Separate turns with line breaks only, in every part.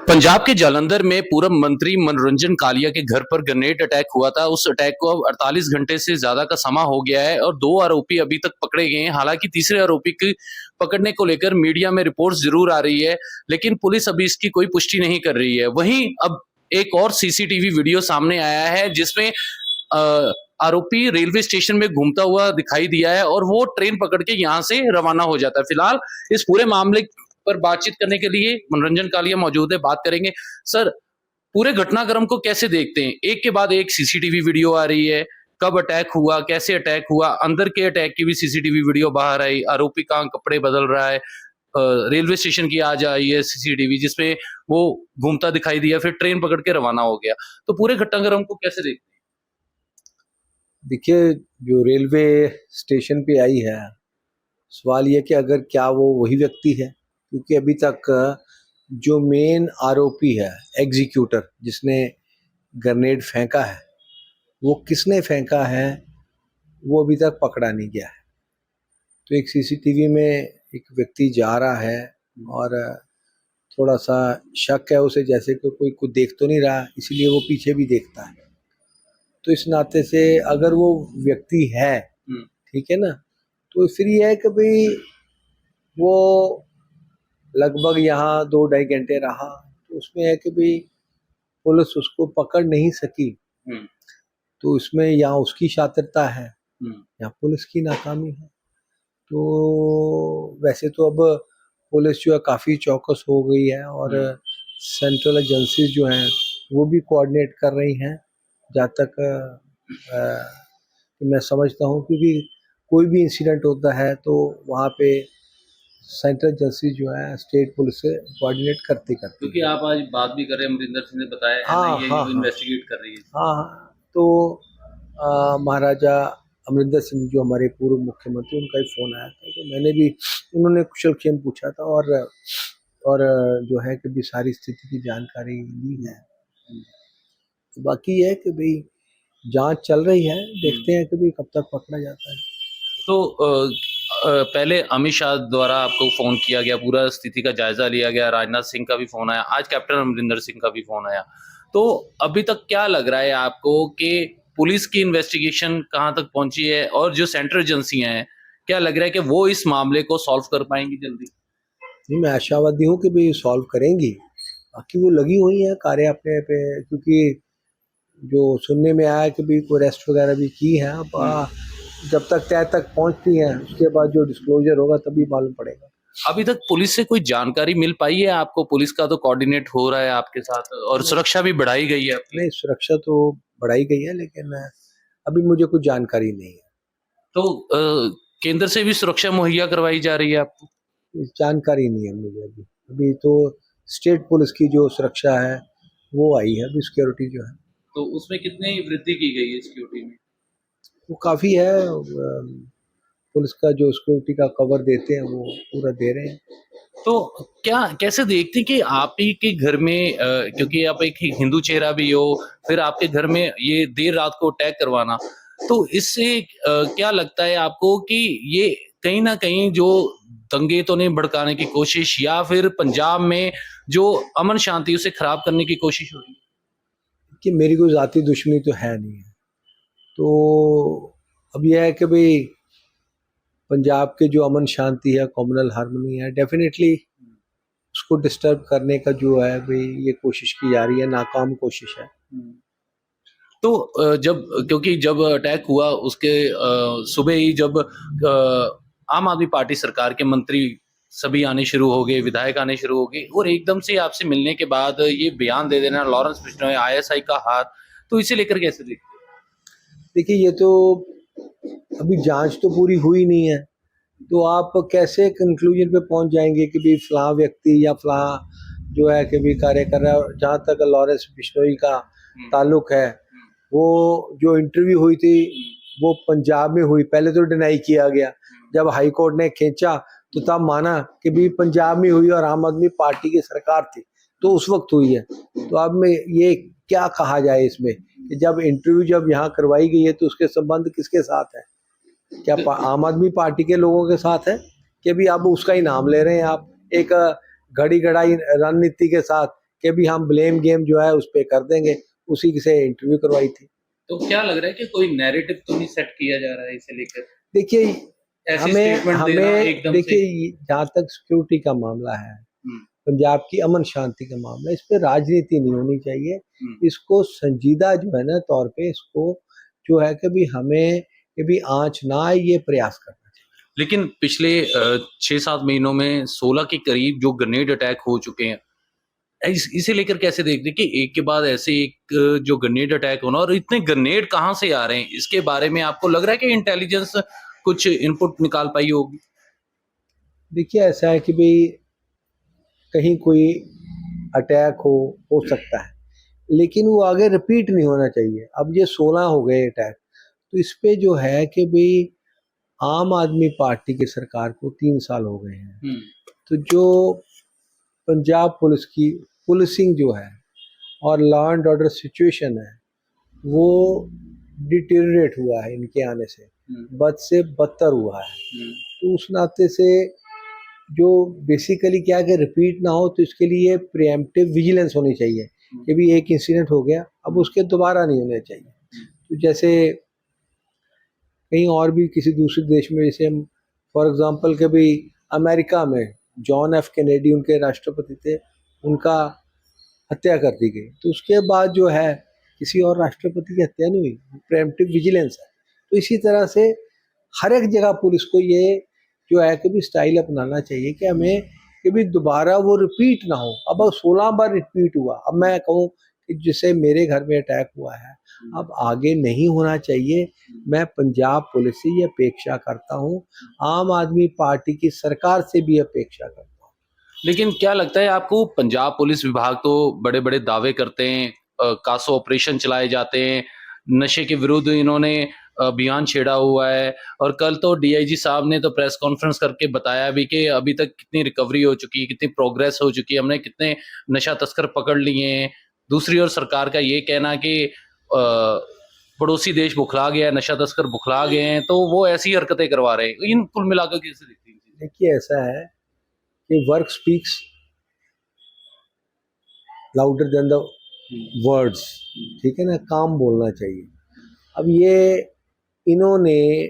पंजाब के जालंधर में पूर्व मंत्री मनोरंजन कालिया के घर पर ग्रेनेड अटैक हुआ था। उस अटैक को अब 48 घंटे से ज्यादा का समय हो गया है और 2 आरोपी अभी तक पकड़े गए हैं। हालांकि तीसरे आरोपी की पकड़ने को लेकर मीडिया में रिपोर्ट्स जरूर आ रही है, लेकिन पुलिस अभी इसकी कोई पुष्टि नहीं कर रही है। वहीं अब एक और सीसीटीवी वीडियो सामने आया है जिसमें आरोपी रेलवे स्टेशन में घूमता हुआ दिखाई दिया है और वो ट्रेन पकड़ के यहाँ से रवाना हो जाता है। फिलहाल इस पूरे मामले पर बातचीत करने के लिए मनोरंजन कालिया मौजूद है, बात करेंगे। सर, पूरे घटनाक्रम को कैसे देखते हैं? एक के बाद एक सीसीटीवी वीडियो आ रही है, कब अटैक हुआ, कैसे अटैक हुआ, अंदर के अटैक की भी सीसीटीवी वीडियो बाहर आई, आरोपी का कपड़े बदल रहा है, रेलवे स्टेशन की आज आई है सीसीटीवी जिसमें वो घूमता दिखाई दिया, फिर ट्रेन पकड़ के रवाना हो गया। तो पूरे घटनाक्रम को कैसे देखते हैं?
देखिए, जो रेलवे स्टेशन पे आई है, सवाल ये कि अगर क्या वो वही व्यक्ति है, क्योंकि अभी तक जो मेन आरोपी है, एग्जीक्यूटर जिसने ग्रेनेड फेंका है, वो किसने फेंका है वो अभी तक पकड़ा नहीं गया है। तो एक सीसीटीवी में एक व्यक्ति जा रहा है और थोड़ा सा शक है उसे, जैसे कि कोई कुछ देख तो नहीं रहा, इसीलिए वो पीछे भी देखता है। तो इस नाते से अगर वो व्यक्ति है, ठीक है ना, तो फिर ये है कि भाई वो लगभग यहाँ 2-2.5 घंटे रहा, तो उसमें है कि भाई पुलिस उसको पकड़ नहीं सकी। तो इसमें या उसकी शातिरता है या पुलिस की नाकामी है। तो वैसे तो अब पुलिस जो है काफ़ी चौकस हो गई है और सेंट्रल एजेंसीज जो हैं वो भी कोऑर्डिनेट कर रही हैं, जहाँ तक मैं समझता हूँ, क्योंकि कोई भी इंसिडेंट होता है तो वहाँ पे सेंट्रल एजेंसी जो है स्टेट पुलिस से कोऑर्डिनेट करती
क्योंकि आप आज बात भी कर रहे हैं, अमरिंदर सिंह ने बताया एनआईए इन्वेस्टिगेट कर रही है।
हाँ, तो महाराजा अमरिंदर सिंह जो हमारे पूर्व मुख्यमंत्री, उनका ही फोन आया था, तो मैंने भी, उन्होंने कुशलक्षेम पूछा था और जो है कि भी सारी स्थिति की जानकारी ली है। तो बाकी है कि भाई जांच चल रही है, देखते हैं कि भी कब तक पकड़ा जाता है।
तो पहले अमित शाह द्वारा आपको फोन किया गया, पूरा स्थिति का जायजा लिया गया, राजनाथ सिंह का भी फोन आया, आज कैप्टन अमरिंदर सिंह का भी फोन आया। तो अभी तक क्या लग रहा है आपको कि पुलिस की इन्वेस्टिगेशन कहाँ तक पहुंची है और जो सेंट्रल एजेंसियां हैं, क्या लग रहा है कि वो इस मामले को सॉल्व कर पाएंगी जल्दी?
नहीं, मैं आशावादी हूँ कि भाई सॉल्व करेंगी। बाकी वो लगी हुई है कार्य अपने पे, क्योंकि जो सुनने में आया कि भी कोई अरेस्ट वगैरह भी की है। अब जब तक तय तक पहुंचती है, उसके बाद जो डिस्क्लोजर होगा तभी मालूम पड़ेगा।
अभी तक पुलिस से कोई जानकारी मिल पाई है आपको? पुलिस का तो कोऑर्डिनेट हो रहा है आपके साथ और सुरक्षा भी बढ़ाई गई है?
नहीं, सुरक्षा तो बढ़ाई गई है, लेकिन अभी मुझे कुछ जानकारी नहीं है।
तो केंद्र से भी सुरक्षा मुहैया करवाई जा रही है आपको?
जानकारी नहीं है मुझे अभी। अभी तो स्टेट पुलिस की जो सुरक्षा है वो आई है, अभी सिक्योरिटी जो है।
तो उसमें कितनी वृद्धि की गई है सिक्योरिटी में?
वो काफ़ी है। पुलिस का जो सिक्योरिटी का कवर देते हैं वो पूरा दे रहे हैं।
तो क्या कैसे देखते हैं कि आप ही के घर में क्योंकि आप एक हिंदू चेहरा भी हो, फिर आपके घर में ये देर रात को अटैक करवाना, तो इससे क्या लगता है आपको कि ये कहीं ना कहीं जो दंगे तो नहीं भड़काने की कोशिश या फिर पंजाब में जो अमन शांति उसे खराब करने की कोशिश हो रही है?
कि मेरी कोई ज़ाती दुश्मनी तो है नहीं है। तो अब यह है कि भाई पंजाब के जो अमन शांति है, कम्युनल हार्मनी है, डेफिनेटली उसको डिस्टर्ब करने का जो है भाई ये कोशिश की जा रही है, नाकाम कोशिश है।
तो जब क्योंकि जब अटैक हुआ उसके सुबह ही जब आम आदमी पार्टी सरकार के मंत्री सभी आने शुरू हो गए, विधायक आने शुरू हो गए और एकदम से आपसे मिलने के बाद ये बयान दे देना लॉरेंस बिश्नोई आईएसआई का हाथ, तो इसे लेकर कैसे देखते हैं?
देखिए, ये तो अभी जांच तो पूरी हुई नहीं है, तो आप कैसे कंक्लूजन पे पहुंच जाएंगे कि भी फलां व्यक्ति या फलां जो है कि भी कार्य कर रहा है। जहाँ तक लॉरेंस बिश्नोई का ताल्लुक है, वो जो इंटरव्यू हुई थी वो पंजाब में हुई, पहले तो डिनाई किया गया, जब हाई कोर्ट ने खींचा तो तब माना कि भी पंजाब में हुई और आम आदमी पार्टी की सरकार थी तो उस वक्त हुई है। तो अब में ये क्या कहा जाए इसमें कि जब इंटरव्यू जब यहाँ करवाई गई है तो उसके संबंध किसके साथ है? क्या आम आदमी पार्टी के लोगों के साथ है कि भी अब उसका ही नाम ले रहे हैं आप एक घड़ी घड़ाई रणनीति के साथ कि भी हम ब्लेम गेम जो है उस पे कर देंगे, उसी से इंटरव्यू करवाई थी।
तो क्या लग रहा है कि कोई नैरेटिव तो नहीं सेट किया जा रहा है इसे लेकर?
देखिए
ऐसी
हमें
स्टेटमेंट देना
हमें
एकदम से।
देखिए जहाँ तक सिक्योरिटी का मामला है,
हुँ,
पंजाब की अमन शांति का मामला, इस पे राजनीति नहीं होनी चाहिए।
हुँ।
इसको संजीदा जो है ना तौर पे इसको जो है कि भी हमें कि भी आँच ना आए ये प्रयास करना चाहिए।
लेकिन पिछले 6-7 महीनों में 16 के करीब जो ग्रेनेड अटैक हो चुके हैं, इसे लेकर कैसे देखते हैं कि एक के बाद ऐसे एक जो ग्रेनेड अटैक होना, और इतने ग्रेनेड कहाँ से आ रहे हैं? इसके बारे में आपको लग रहा है कि इंटेलिजेंस कुछ इनपुट निकाल पाई होगी?
देखिए ऐसा है कि भई कहीं कोई अटैक हो सकता है, लेकिन वो आगे रिपीट नहीं होना चाहिए। अब ये 16 हो गए अटैक, तो इस पे जो है कि भई आम आदमी पार्टी की सरकार को 3 साल हो गए हैं।
हुँ,
तो जो पंजाब पुलिस की पुलिसिंग जो है और लॉ एंड ऑर्डर सिचुएशन है, वो डिटेरियोरेट हुआ है इनके आने से,
हुँ,
बद से बदतर हुआ है।
हुँ,
तो उस नाते से जो बेसिकली क्या है कि रिपीट ना हो, तो इसके लिए प्रिएम्प्टिव विजिलेंस होनी चाहिए कि भी एक इंसिडेंट हो गया, अब उसके दोबारा नहीं होने चाहिए। तो जैसे कहीं और भी किसी दूसरे देश में, जैसे हम फॉर एग्जांपल के भी अमेरिका में जॉन एफ कैनेडी उनके राष्ट्रपति थे, उनका हत्या कर दी गई, तो उसके बाद जो है किसी और राष्ट्रपति की हत्या नहीं हुई, प्रिएम्प्टिव विजिलेंस है। तो इसी तरह से हर एक जगह पुलिस को ये जो है कि भी स्टाइल अपनाना चाहिए कि हमें कि भी दोबारा वो रिपीट ना हो। अब 16 बार रिपीट हुआ, अब मैं कहूँ कि जैसे मेरे घर में अटैक हुआ है, अब आगे नहीं होना चाहिए। मैं पंजाब पुलिस से ये अपेक्षा करता हूँ, आम आदमी पार्टी की सरकार से भी अपेक्षा करता हूँ।
लेकिन क्या लगता है आपको, पंजाब पुलिस विभाग तो बड़े-बड़े दावे करते हैं, कासो ऑपरेशन चलाए जाते हैं, नशे के विरुद्ध इन्होंने अभियान छेड़ा हुआ है, और कल तो डीआईजी साहब ने तो प्रेस कॉन्फ्रेंस करके बताया भी कि अभी तक कितनी रिकवरी हो चुकी है, कितनी प्रोग्रेस हो चुकी है, हमने कितने नशा तस्कर पकड़ लिए हैं। दूसरी ओर सरकार का ये कहना कि पड़ोसी देश बुखला गया है, नशा तस्कर बुखला गए हैं, तो वो ऐसी हरकतें करवा रहे हैं। इन कुल मिलाकर कैसे दिखती है?
देखिए ऐसा है कि work speaks louder than the words, ठीक है ना, काम बोलना चाहिए। अब ये इन्होंने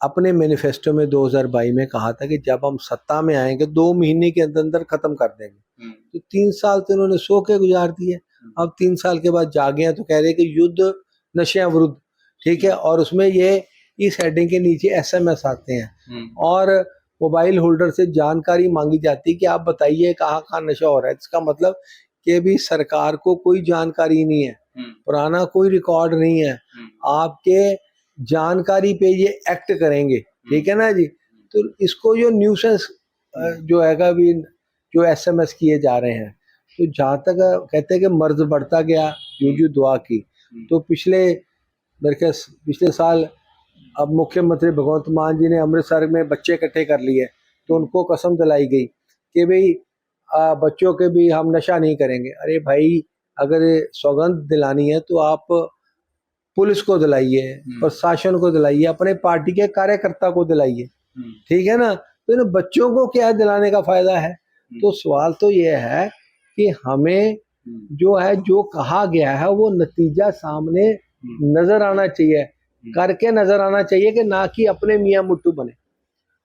अपने मैनिफेस्टो में 2022 में कहा था कि जब हम सत्ता में आएंगे 2 महीने के अंदर अंदर खत्म कर देंगे।
हुँ,
तो 3 साल तो इन्होंने सो के गुजार दिए। अब 3 साल के बाद जागे हैं तो कह रहे हैं कि युद्ध नशे विरुद्ध, ठीक है, और उसमें ये इस हेडिंग के नीचे एसएमएस आते हैं
हुँ,
और मोबाइल होल्डर से जानकारी मांगी जाती है कि आप बताइए कहाँ कहाँ नशा हो रहा है। इसका मतलब कि भी सरकार को कोई जानकारी नहीं है,
हुँ,
पुराना कोई रिकॉर्ड नहीं है,
हुँ।
आपके जानकारी पे ये एक्ट करेंगे, ठीक है ना जी। तो इसको जो न्यूसेंस जो हैगा भी जो एसएमएस किए जा रहे हैं, तो जहाँ तक कहते हैं कि मर्ज बढ़ता गया यूं दुआ की, तो पिछले साल अब मुख्यमंत्री भगवंत मान जी ने अमृतसर में बच्चे इकट्ठे कर लिए, तो उनको कसम दिलाई गई कि भाई बच्चों के भी हम नशा नहीं करेंगे। अरे भाई, अगर सौगंध दिलानी है तो आप पुलिस को दिलाइए, प्रशासन को दिलाइए, अपने पार्टी के कार्यकर्ता को दिलाइए, ठीक है ना। तो इन बच्चों को क्या दिलाने का फायदा है? तो सवाल तो ये है कि हमें जो है जो कहा गया है वो नतीजा सामने नजर आना चाहिए, करके नजर आना चाहिए, कि ना कि अपने मियाँ मुट्ठू बने।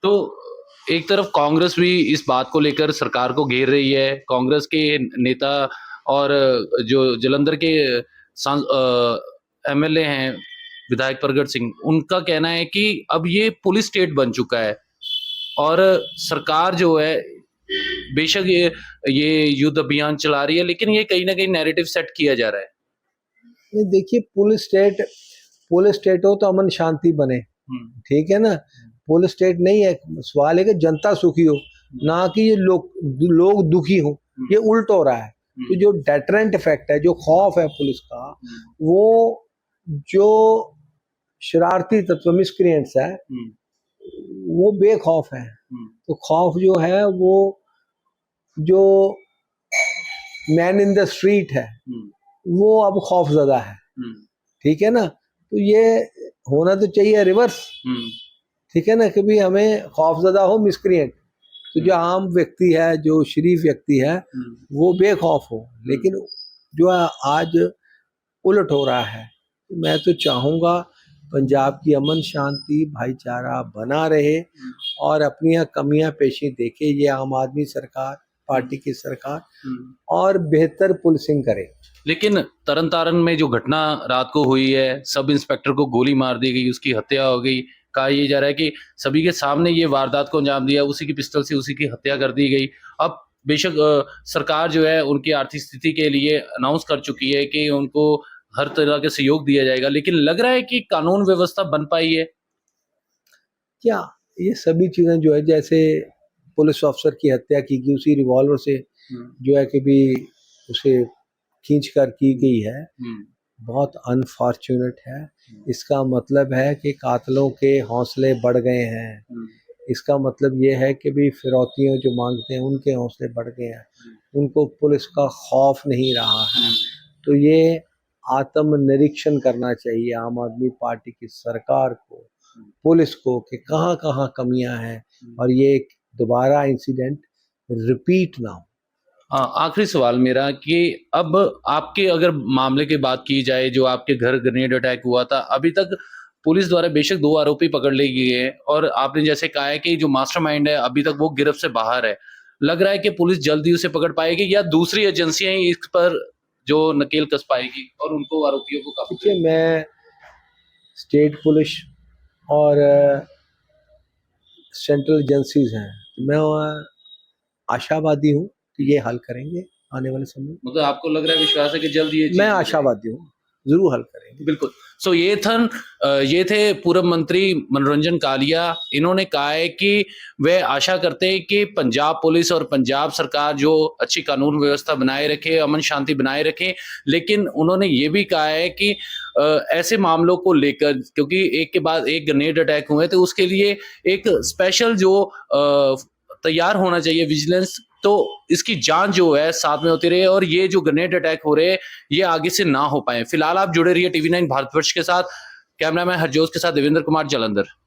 तो एक तरफ कांग्रेस भी इस बात को लेकर सरकार को घेर रही है। कांग्रेस के नेता और जो जालंधर के एमएलए हैं विधायक प्रगट सिंह, उनका कहना है कि अब ये पुलिस स्टेट बन चुका है, और सरकार जो है बेशक ये युद्ध अभियान चला रही है, लेकिन ये कहीं ना कहीं नैरेटिव सेट किया जा रहा है।
नहीं, देखिए पुलिस स्टेट हो तो अमन शांति बने, ठीक है ना। पुलिस स्टेट नहीं है, सवाल है कि जनता सुखी हो, ना कि ये लोग दुखी हो। ये उल्ट हो रहा है। तो जो डेटरेंट इफेक्ट है, जो खौफ है पुलिस का, वो जो शरारती तत्व मिसक्रिएंट्स है वो बेखौफ है। तो खौफ जो है वो जो मैन इन द स्ट्रीट है वो अब खौफ ज़्यादा है, ठीक है ना। तो ये होना तो चाहिए रिवर्स, ठीक है ना, कि भी हमें खौफ ज़्यादा हो मिसक्रिएंट, तो जो आम व्यक्ति है, जो शरीफ व्यक्ति है, वो बेखौफ हो। लेकिन जो आज उलट हो रहा है, मैं तो चाहूँगा पंजाब की अमन शांति भाईचारा बना रहे और अपनी कमियां पेशी देखे ये आम आदमी सरकार, पार्टी की सरकार, और बेहतर पुलिसिंग करे।
लेकिन तरन तारण में जो घटना रात को हुई है, सब इंस्पेक्टर को गोली मार दी गई, उसकी हत्या हो गई, कहा यह जा रहा है कि सभी के सामने ये वारदात को अंजाम दिया, उसी की पिस्टल से उसी की हत्या कर दी गई। अब बेशक सरकार जो है उनकी आर्थिक स्थिति के लिए अनाउंस कर चुकी है कि उनको हर तरह के सहयोग दिया जाएगा, लेकिन लग रहा है कि कानून व्यवस्था बन पाई है
क्या? ये सभी चीजें जो है, जैसे पुलिस ऑफिसर की हत्या की गई उसी रिवॉल्वर से जो है कि भी उसे खींच कर की गई है, बहुत अनफॉर्चुनेट है। इसका मतलब है कि कातलों के हौसले बढ़ गए हैं। इसका मतलब ये है कि भी फिरौतियों जो मांगते हैं उनके हौसले बढ़ गए हैं, उनको पुलिस का खौफ नहीं रहा है। तो ये आत्मनिरीक्षण करना चाहिए आम आदमी पार्टी की सरकार को, पुलिस को, कि कहाँ कहाँ कमियां हैं और ये दोबारा इंसिडेंट रिपीट ना हो।
आखिरी सवाल मेरा कि अब आपके अगर मामले की बात की जाए, जो आपके घर ग्रेनेड अटैक हुआ था, अभी तक पुलिस द्वारा बेशक 2 आरोपी पकड़ लिए गए हैं और आपने जैसे कहा है कि जो मास्टरमाइंड है अभी तक वो गिरफ्त से बाहर है। लग रहा है कि पुलिस जल्दी उसे पकड़ पाएगी या दूसरी एजेंसियां ही इस पर जो नकेल कस पाएगी और उनको आरोपियों को काबू
देखिए, मैं स्टेट पुलिस और सेंट्रल एजेंसीज हैं, मैं आशावादी हूँ कि ये हल करेंगे आने वाले समय में।
मतलब आपको लग रहा है, विश्वास है कि जल्द ये
मैं आशावादी हूँ, जरूर हल करेंगे।
बिल्कुल। सो ये थे पूर्व मंत्री मनोरंजन कालिया। इन्होंने कहा है कि वे आशा करते हैं कि पंजाब पुलिस और पंजाब सरकार जो अच्छी कानून व्यवस्था बनाए रखे, अमन शांति बनाए रखे। लेकिन उन्होंने ये भी कहा है कि ऐसे मामलों को लेकर, क्योंकि एक के बाद एक ग्रेनेड अटैक हुए, तो उसके लिए एक स्पेशल जो तैयार होना चाहिए विजिलेंस, तो इसकी जांच जो है साथ में होती रहे और ये जो ग्रेनेड अटैक हो रहे हैं ये आगे से ना हो पाए। फिलहाल आप जुड़े रहिए TV9 भारतवर्ष के साथ। कैमरामैन हरजोत के साथ देवेंद्र कुमार, जालंधर।